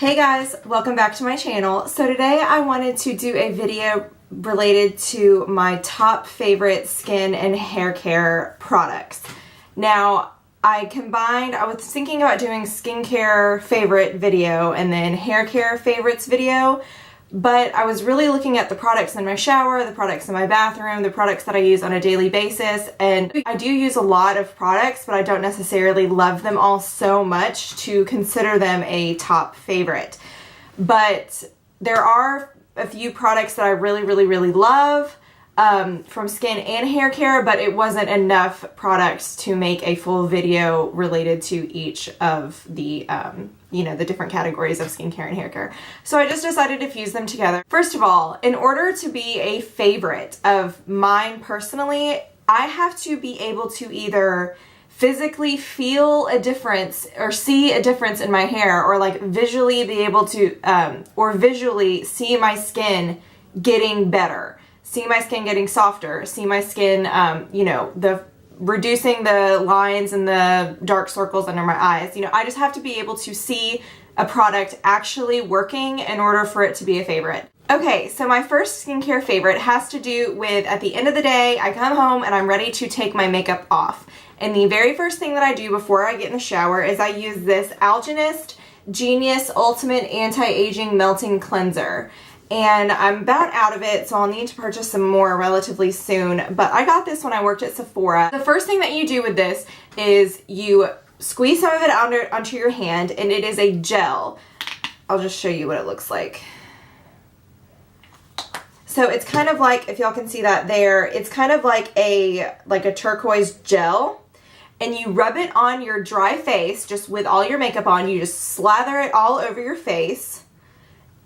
Hey guys, welcome back to my channel. So today I wanted to do a video related to my top favorite skin and hair care products. Now I was thinking about doing skincare favorite video and then hair care favorites video, but I was really looking at the products in my shower, the products in my bathroom, the products that I use on a daily basis, and I do use a lot of products, but I don't necessarily love them all so much to consider them a top favorite. But there are a few products that I really love from skin and hair care, but it wasn't enough products to make a full video related to each of the the different categories of skincare and hair care. So I just decided to fuse them together. First of all, in order to be a favorite of mine personally, I have to be able to either physically feel a difference or see a difference in my hair, or like visually be able to or visually see my skin getting better, see my skin getting softer, see my skin reducing the lines and the dark circles under my eyes. I just have to be able to see a product actually working in order for it to be a favorite. Okay, so my first skincare favorite has to do with, at the end of the day, I come home and I'm ready to take my makeup off. And the very first thing that I do before I get in the shower is I use this Algenist Genius Ultimate Anti-Aging Melting Cleanser. And I'm about out of it, so I'll need to purchase some more relatively soon. But I got this when I worked at Sephora. The first thing that you do with this is you squeeze some of it onto your hand, and it is a gel. I'll just show you what it looks like. So it's kind of like, if y'all can see that there, it's kind of like a turquoise gel. And you rub it on your dry face, just with all your makeup on. You just slather it all over your face.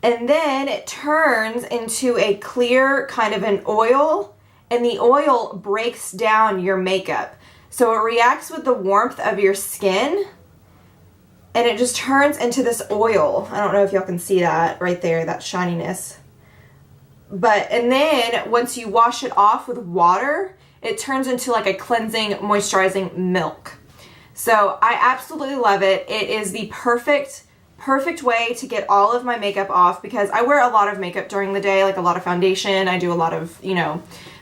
And then it turns into a clear kind of an oil, and the oil breaks down your makeup. So it reacts with the warmth of your skin, and it just turns into this oil. I don't know if y'all can see that right there, that shininess. And then once you wash it off with water, it turns into like a cleansing, moisturizing milk. So I absolutely love it. It is the perfect way to get all of my makeup off, because I wear a lot of makeup during the day, like a lot of foundation. I do a lot of,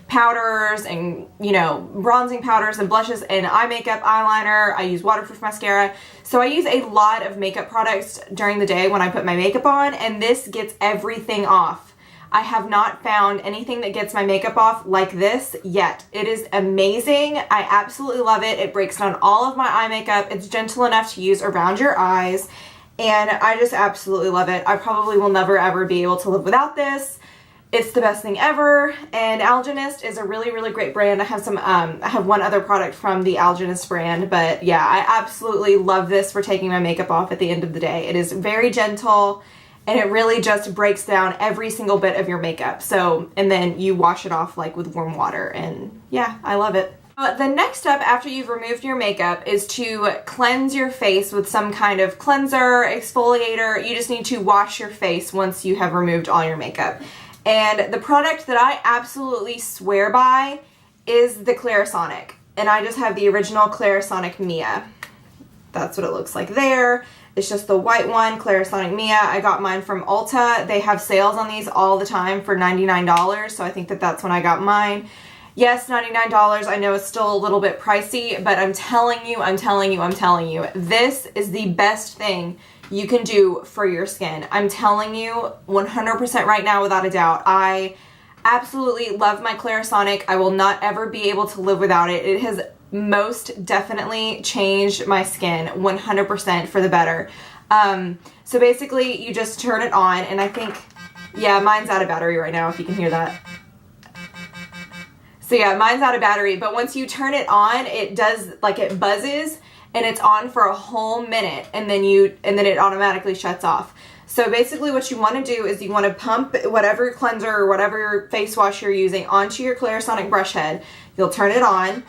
powders and, bronzing powders and blushes and eye makeup, eyeliner. I use waterproof mascara. So I use a lot of makeup products during the day when I put my makeup on, and this gets everything off. I have not found anything that gets my makeup off like this yet. It is amazing. I absolutely love it. It breaks down all of my eye makeup. It's gentle enough to use around your eyes. And I just absolutely love it. I probably will never ever be able to live without this. It's the best thing ever. And Algenist is a really great brand. I have one other product from the Algenist brand, but yeah, I absolutely love this for taking my makeup off at the end of the day. It is very gentle, and it really just breaks down every single bit of your makeup. So, and then you wash it off like with warm water, and yeah, I love it. The next step after you've removed your makeup is to cleanse your face with some kind of cleanser, exfoliator. You just need to wash your face once you have removed all your makeup. And the product that I absolutely swear by is the Clarisonic. And I just have the original Clarisonic Mia. That's what it looks like there. It's just the white one, Clarisonic Mia. I got mine from Ulta. They have sales on these all the time for $99, so I think that that's when I got mine. Yes, $99, I know it's still a little bit pricey, but I'm telling you, this is the best thing you can do for your skin. I'm telling you 100% right now, without a doubt. I absolutely love my Clarisonic. I will not ever be able to live without it. It has most definitely changed my skin 100% for the better. So basically you just turn it on, and I think, yeah, mine's out of battery right now, if you can hear that. So yeah, mine's out of battery, but once you turn it on, it does, like, it buzzes, and it's on for a whole minute, and then it automatically shuts off. So basically what you want to do is you want to pump whatever cleanser or whatever face wash you're using onto your Clarisonic brush head. You'll turn it on,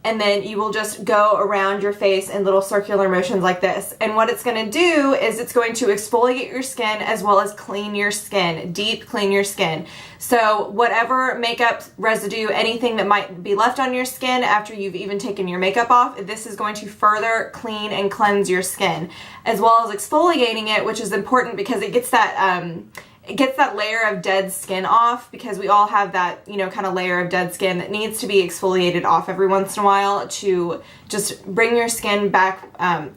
and then you will just go around your face in little circular motions like this. And what it's going to do is it's going to exfoliate your skin as well as clean your skin, deep clean your skin. So whatever makeup residue, anything that might be left on your skin after you've even taken your makeup off, this is going to further clean and cleanse your skin, as well as exfoliating it, which is important because it gets that layer of dead skin off, because we all have that, you know, kind of layer of dead skin that needs to be exfoliated off every once in a while to just bring your skin back,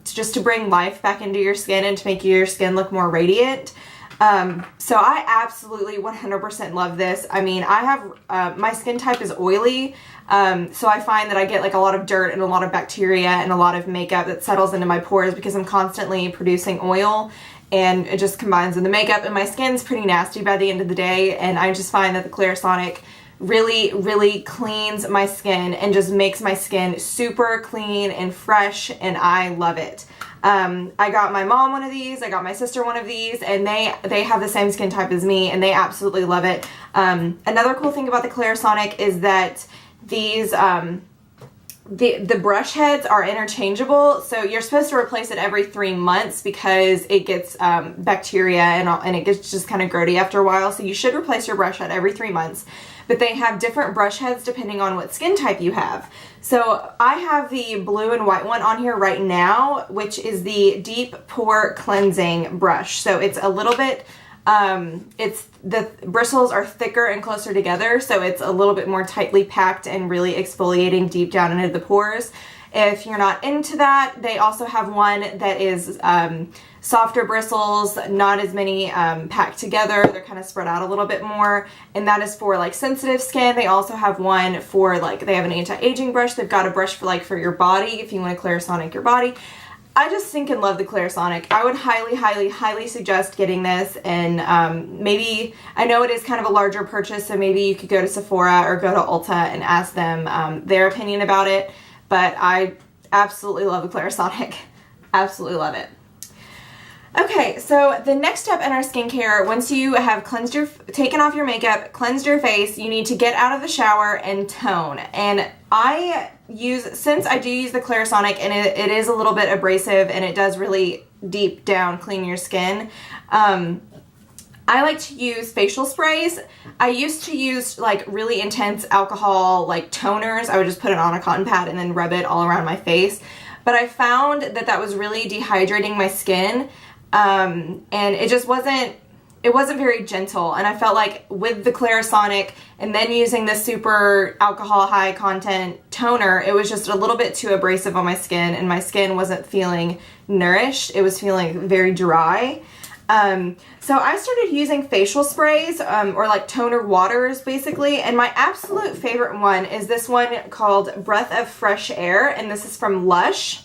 just to bring life back into your skin and to make your skin look more radiant. So I absolutely 100% love this. I mean, I have, my skin type is oily, so I find that I get like a lot of dirt and a lot of bacteria and a lot of makeup that settles into my pores because I'm constantly producing oil, and it just combines with the makeup, and my skin's pretty nasty by the end of the day, and I just find that the Clarisonic really, really cleans my skin and just makes my skin super clean and fresh, and I love it. I got my mom one of these, I got my sister one of these, and they have the same skin type as me, and they absolutely love it. Another cool thing about the Clarisonic is that these, the brush heads are interchangeable, so you're supposed to replace it every 3 months because it gets bacteria and it gets just kind of grody after a while, so you should replace your brush head every 3 months. But they have different brush heads depending on what skin type you have. So I have the blue and white one on here right now, which is the Deep Pore Cleansing brush. So it's a little bit, the bristles are thicker and closer together, so it's a little bit more tightly packed and really exfoliating deep down into the pores. If you're not into that, they also have one that is softer bristles, not as many packed together. They're kind of spread out a little bit more, and that is for like sensitive skin. They also have one for like, they have an anti-aging brush. They've got a brush for like for your body if you want to Clarisonic your body. I just think and love the Clarisonic. I would highly, highly, highly suggest getting this, and maybe, I know it is kind of a larger purchase, so maybe you could go to Sephora or go to Ulta and ask them their opinion about it, but I absolutely love the Clarisonic. Absolutely love it. Okay, so the next step in our skincare, once you have taken off your makeup, cleansed your face, you need to get out of the shower and tone. And since I do use the Clarisonic, and it is a little bit abrasive and it does really deep down clean your skin, I like to use facial sprays. I used to use like really intense alcohol like toners. I would just put it on a cotton pad and then rub it all around my face. But I found that was really dehydrating my skin. And it just wasn't very gentle, and I felt like with the Clarisonic and then using the super alcohol high content toner, it was just a little bit too abrasive on my skin, and my skin wasn't feeling nourished. It was feeling very dry. So I started using facial sprays, or like toner waters basically, and my absolute favorite one is this one called Breath of Fresh Air, and this is from Lush.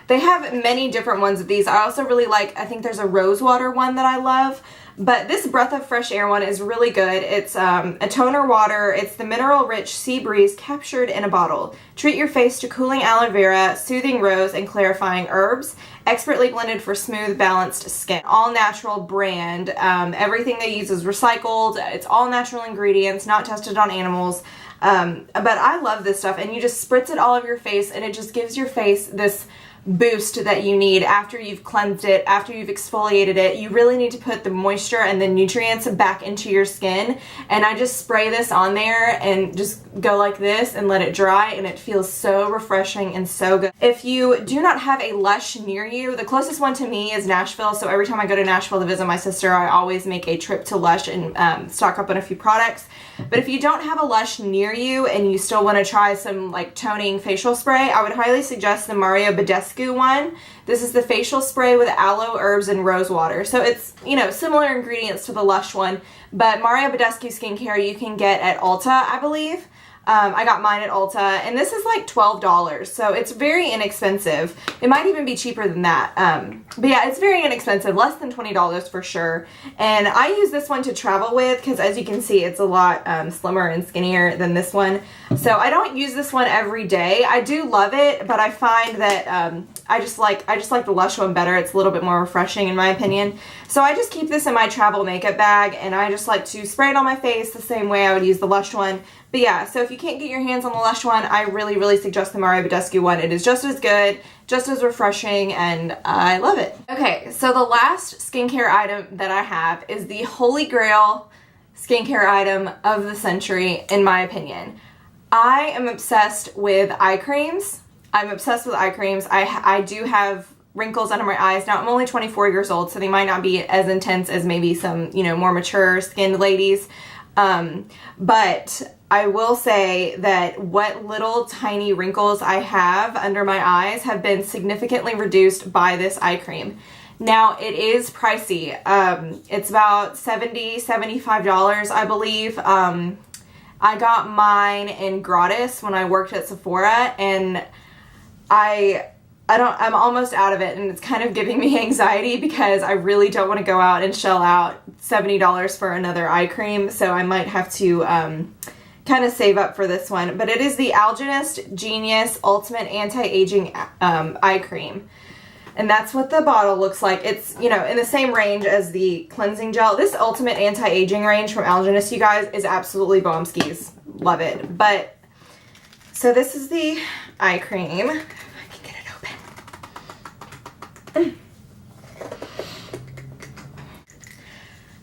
They have many different ones of these. I also really like, I think there's a rose water one that I love, but this Breath of Fresh Air one is really good. It's a toner water. It's the mineral-rich sea breeze captured in a bottle. Treat your face to cooling aloe vera, soothing rose, and clarifying herbs. Expertly blended for smooth, balanced skin. All natural brand. Everything they use is recycled. It's all natural ingredients, not tested on animals. But I love this stuff, and you just spritz it all over your face, and it just gives your face this boost that you need after you've cleansed it, after you've exfoliated it. You really need to put the moisture and the nutrients back into your skin, and I just spray this on there and just go like this and let it dry, and it feels so refreshing and so good. If you do not have a Lush near you, the closest one to me is Nashville, so every time I go to Nashville to visit my sister, I always make a trip to Lush and stock up on a few products. But if you don't have a Lush near you and you still want to try some like toning facial spray, I would highly suggest the badescu one. This is the facial spray with aloe, herbs, and rose water. So it's, you know, similar ingredients to the Lush one, but badescu skincare you can get at Ulta, I believe. I got mine at Ulta, and this is like $12, so it's very inexpensive. It might even be cheaper than that. But yeah, it's very inexpensive, less than $20 for sure. And I use this one to travel with because, as you can see, it's a lot slimmer and skinnier than this one. So I don't use this one every day. I do love it, but I find that I just like the Lush one better. It's a little bit more refreshing in my opinion. So I just keep this in my travel makeup bag, and I just like to spray it on my face the same way I would use the Lush one. But yeah, so if you can't get your hands on the Lush one, I really suggest the badescu one. It is just as good, just as refreshing, and I love it. Okay, so the last skincare item that I have is the holy grail skincare item of the century, in my opinion. I am obsessed with eye creams. I'm obsessed with eye creams. I do have wrinkles under my eyes. Now, I'm only 24 years old, so they might not be as intense as maybe some, you know, more mature skinned ladies. But I will say that what little tiny wrinkles I have under my eyes have been significantly reduced by this eye cream. Now, it is pricey. It's about $70, $75, I believe. I got mine in gratis when I worked at Sephora, and I'm almost out of it, and it's kind of giving me anxiety because I really don't want to go out and shell out $70 for another eye cream, so I might have to kind of save up for this one. But it is the Algenist Genius Ultimate Anti-Aging Eye Cream. And that's what the bottle looks like. It's, you know, in the same range as the cleansing gel. This Ultimate Anti-Aging range from Algenist, you guys, is absolutely bomb skis. Love it. But, so this is the eye cream. If I can get it open.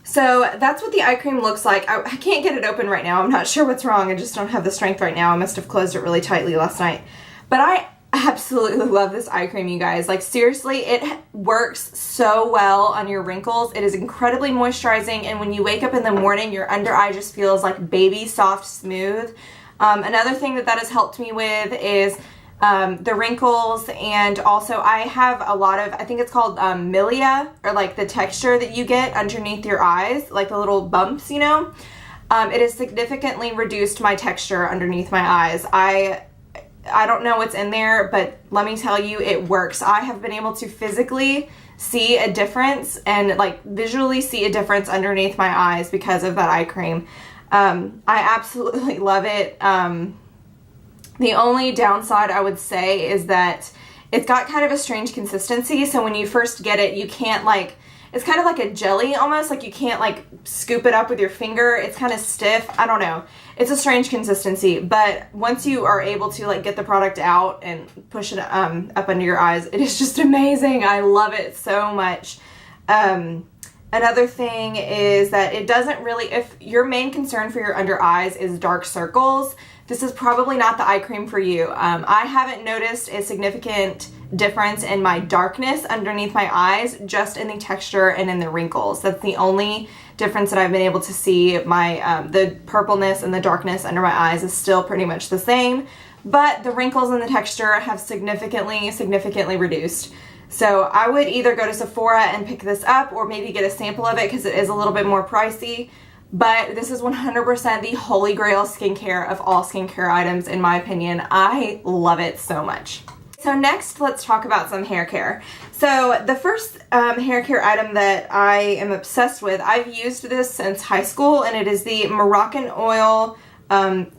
So that's what the eye cream looks like. I can't get it open right now. I'm not sure what's wrong. I just don't have the strength right now. I must have closed it really tightly last night. But I absolutely love this eye cream, you guys. Like, seriously, it works so well on your wrinkles. It is incredibly moisturizing, and when you wake up in the morning, your under eye just feels like baby soft smooth. Another thing that has helped me with is the wrinkles, and also I have a lot of, I think it's called milia, or like the texture that you get underneath your eyes, like the little bumps, you know. It has significantly reduced my texture underneath my eyes. I don't know what's in there, but let me tell you, it works. I have been able to physically see a difference and like visually see a difference underneath my eyes because of that eye cream. I absolutely love it. The only downside I would say is that it's got kind of a strange consistency. So when you first get it, you can't like, it's kind of like a jelly almost, like you can't like scoop it up with your finger. It's kind of stiff. I don't know. It's a strange consistency, but once you are able to like get the product out and push it up under your eyes, it is just amazing. I love it so much. Another thing is that it doesn't really, if your main concern for your under eyes is dark circles, this is probably not the eye cream for you. I haven't noticed a significant difference in my darkness underneath my eyes, just in the texture and in the wrinkles. That's the only difference that I've been able to see. My the purpleness and the darkness under my eyes is still pretty much the same, but the wrinkles and the texture have significantly reduced. So I would either go to Sephora and pick this up, or maybe get a sample of it because it is a little bit more pricey. But this is 100% the holy grail skincare of all skincare items, in my opinion. I love it so much. So next, let's talk about some hair care. So the first hair care item that I am obsessed with, I've used this since high school, and it is the Moroccan oil,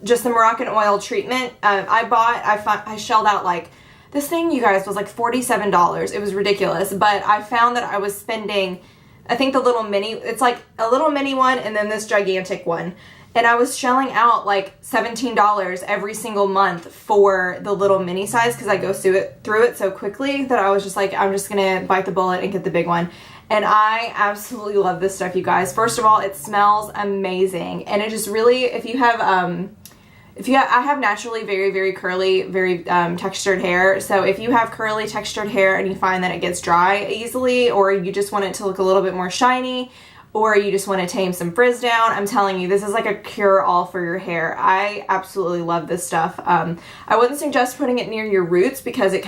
just the Moroccan oil treatment. I shelled out like, this thing, you guys, was like $47. It was ridiculous, but I found that I was spending, I think the little mini, it's like a little mini one and then this gigantic one. And I was shelling out like $17 every single month for the little mini size because I go through it so quickly that I was just like, I'm just going to bite the bullet and get the big one. And I absolutely love this stuff, you guys. First of all, it smells amazing. And it just really, if you have, I have naturally very curly, very textured hair. So if you have curly textured hair and you find that it gets dry easily, or you just want it to look a little bit more shiny, or you just want to tame some frizz down, I'm telling you, this is like a cure-all for your hair. I absolutely love this stuff. I wouldn't suggest putting it near your roots because it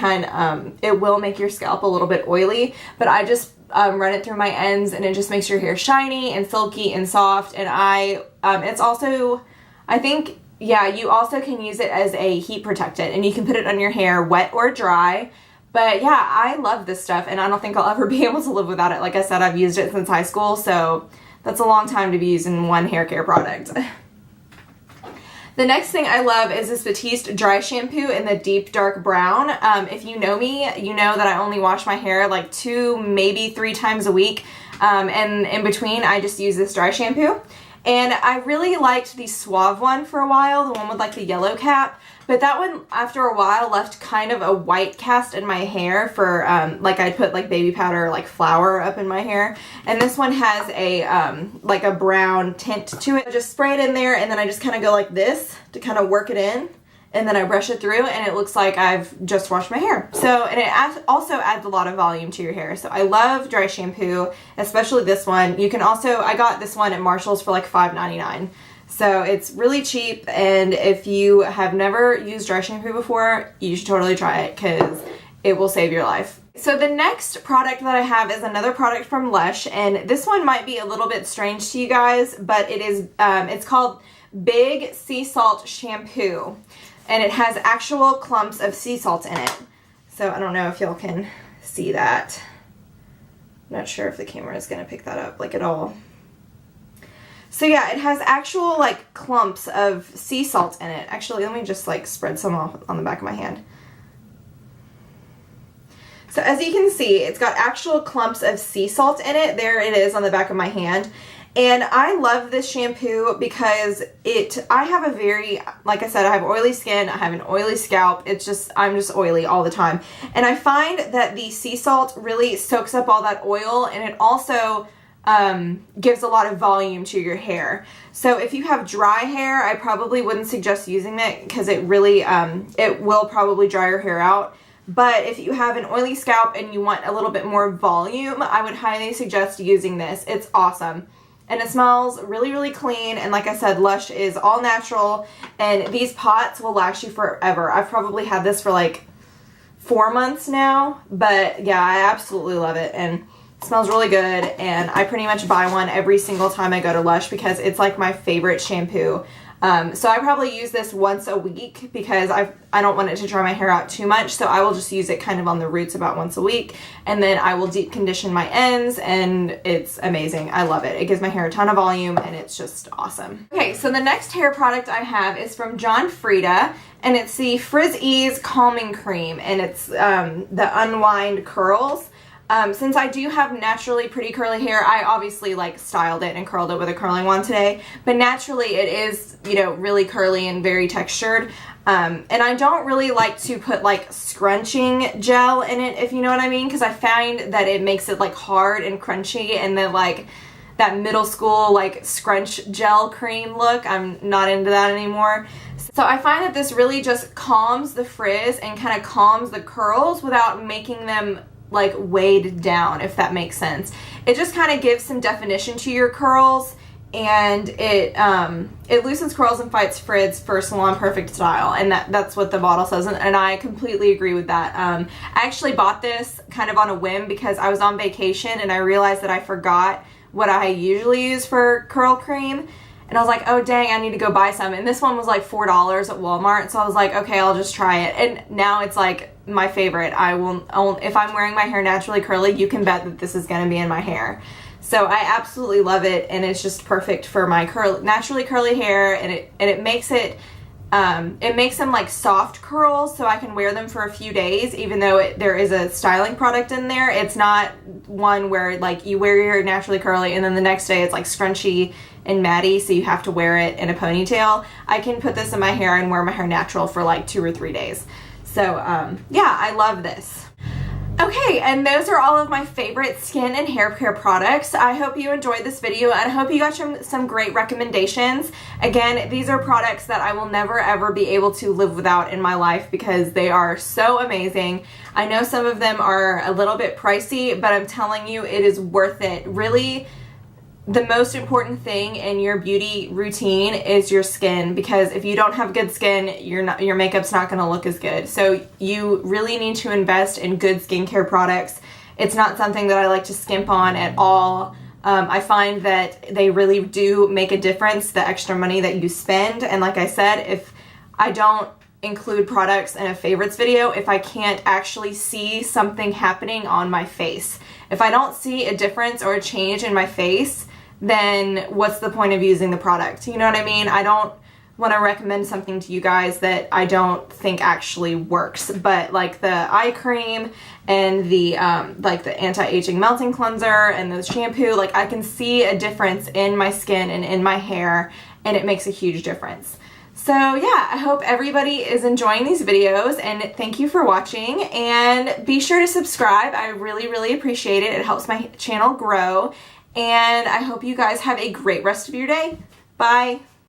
it will make your scalp a little bit oily, but I just run it through my ends and it just makes your hair shiny and silky and soft. And it's also, I think, yeah, you also can use it as a heat protectant, and you can put it on your hair wet or dry. But yeah, I love this stuff, and I don't think I'll ever be able to live without it. Like I said, I've used it since high school, so that's a long time to be using one hair care product. The next thing I love is this Batiste dry shampoo in the deep dark brown. If you know me, you know that I only wash my hair like 2, maybe 3 times a week. And in between, I just use this dry shampoo. And I really liked the Suave one for a while, the one with like the yellow cap. But that one, after a while, left kind of a white cast in my hair for, like I'd put like baby powder or like flour up in my hair. And this one has a, like a brown tint to it. I just spray it in there and then I just kind of go like this to kind of work it in. And then I brush it through and it looks like I've just washed my hair. So, and it also adds a lot of volume to your hair. So I love dry shampoo, especially this one. You can also, I got this one at Marshall's for like $5.99. So it's really cheap, and if you have never used dry shampoo before, you should totally try it because it will save your life. So the next product that I have is another product from Lush, and this one might be a little bit strange to you guys, but it is, it's called Big Sea Salt Shampoo, and it has actual clumps of sea salt in it. So I don't know if y'all can see that. I'm not sure if the camera is going to pick that up like at all. So yeah, it has actual like clumps of sea salt in it. Actually, let me just like spread some off on the back of my hand. So as you can see, it's got actual clumps of sea salt in it. There it is on the back of my hand. And I love this shampoo because I have a very, like I said, I have oily skin, I have an oily scalp. I'm just oily all the time. And I find that the sea salt really soaks up all that oil, and it also gives a lot of volume to your hair. So if you have dry hair, I probably wouldn't suggest using it because it really, it will probably dry your hair out. But if you have an oily scalp and you want a little bit more volume, I would highly suggest using this. It's awesome. And it smells really, really clean. And like I said, Lush is all natural. And these pots will last you forever. I've probably had this for like 4 months now. But yeah, I absolutely love it. And it smells really good. And I pretty much buy one every single time I go to Lush because it's like my favorite shampoo. So I probably use this once a week because I don't want it to dry my hair out too much, so I will just use it kind of on the roots about once a week, and then I will deep condition my ends, and it's amazing. I love it. It gives my hair a ton of volume, and it's just awesome. Okay, so the next hair product I have is from Frieda, and it's the Frizz Ease Calming Cream, and it's the Unwind Curls. Since I do have naturally pretty curly hair, I obviously like styled it and curled it with a curling wand today, but naturally it is, you know, really curly and very textured. And I don't really like to put like scrunching gel in it, if you know what I mean, because I find that it makes it like hard and crunchy, and then like that middle school like scrunch gel cream look, I'm not into that anymore. So I find that this really just calms the frizz and kind of calms the curls without making them like weighed down, if that makes sense. It just kind of gives some definition to your curls, and it loosens curls and fights frizz for salon perfect style, and that's what the bottle says, and I completely agree with that. I actually bought this kind of on a whim because I was on vacation and I realized that I forgot what I usually use for curl cream. And I was like, oh dang, I need to go buy some. And this one was like $4 at Walmart. So I was like, okay, I'll just try it. And now it's like my favorite. If I'm wearing my hair naturally curly, you can bet that this is going to be in my hair. So I absolutely love it. And it's just perfect for my naturally curly hair. And it makes them like soft curls, so I can wear them for a few days, even though there is a styling product in there. It's not one where like you wear your hair naturally curly and then the next day it's like scrunchy and matty, so you have to wear it in a ponytail. I can put this in my hair and wear my hair natural for like 2 or 3 days. So yeah, I love this. Okay, and those are all of my favorite skin and hair care products. I hope you enjoyed this video, and I hope you got some great recommendations. Again, these are products that I will never ever be able to live without in my life because they are so amazing. I know some of them are a little bit pricey, but I'm telling you, it is worth it. Really, the most important thing in your beauty routine is your skin, because if you don't have good skin, your makeup's not going to look as good. So you really need to invest in good skincare products. It's not something that I like to skimp on at all. I find that they really do make a difference, the extra money that you spend. And like I said, if I don't include products in a favorites video, if I can't actually see something happening on my face, if I don't see a difference or a change in my face, then what's the point of using the product? You know what I mean? I don't when I recommend something to you guys that I don't think actually works. But like the eye cream and the like the anti-aging melting cleanser and the shampoo, like I can see a difference in my skin and in my hair, and it makes a huge difference. So yeah, I hope everybody is enjoying these videos, and thank you for watching, and be sure to subscribe. I really, really appreciate it. It helps my channel grow, and I hope you guys have a great rest of your day. Bye.